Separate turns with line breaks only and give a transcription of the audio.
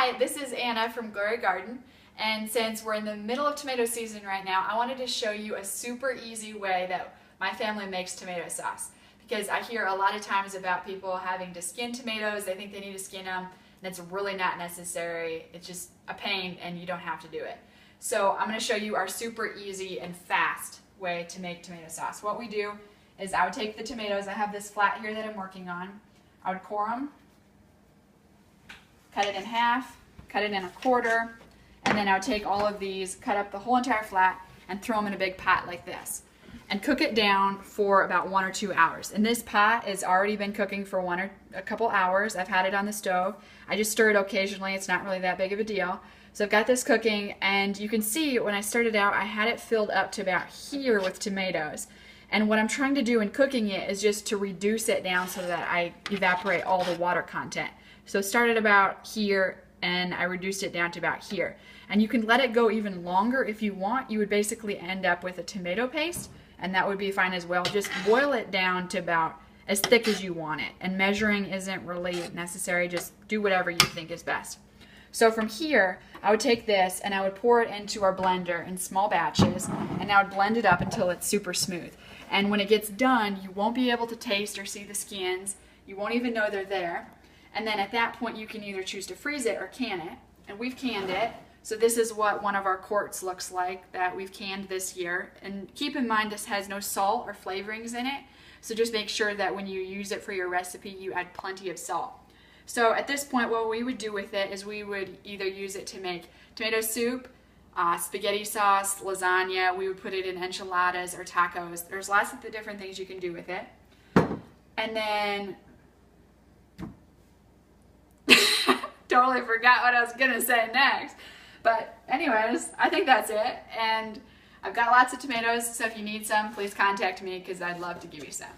Hi, this is Anna from Glory Garden, and since we're in the middle of tomato season right now, I wanted to show you a super easy way that my family makes tomato sauce. Because I hear a lot of times about people having to skin tomatoes, they think they need to skin them, and it's really not necessary. It's just a pain and you don't have to do it. So I'm going to show you our super easy and fast way to make tomato sauce. What we do is I would take the tomatoes, I have this flat here that I'm working on, I would core them, cut it in half, cut it in a quarter, and then I would take all of these, cut up the whole entire flat, and throw them in a big pot like this. And cook it down for about 1 or 2 hours. And this pot has already been cooking for a couple hours. I've had it on the stove. I just stir it occasionally. It's not really that big of a deal. So I've got this cooking, and you can see when I started out, I had it filled up to about here with tomatoes. And what I'm trying to do in cooking it is just to reduce it down so that I evaporate all the water content. So it started about here, and I reduced it down to about here. And you can let it go even longer if you want. You would basically end up with a tomato paste, and that would be fine as well. Just boil it down to about as thick as you want it. And measuring isn't really necessary. Just do whatever you think is best. So from here, I would take this and I would pour it into our blender in small batches, and I would blend it up until it's super smooth. And when it gets done, you won't be able to taste or see the skins. You won't even know they're there. And then at that point, you can either choose to freeze it or can it. And we've canned it. So this is what one of our quarts looks like that we've canned this year. And keep in mind, this has no salt or flavorings in it. So just make sure that when you use it for your recipe, you add plenty of salt. So at this point, what we would do with it is we would either use it to make tomato soup, spaghetti sauce, lasagna. We would put it in enchiladas or tacos. There's lots of different things you can do with it. And then totally forgot what I was gonna say next. But anyways, I think that's it. And I've got lots of tomatoes, so if you need some, please contact me because I'd love to give you some.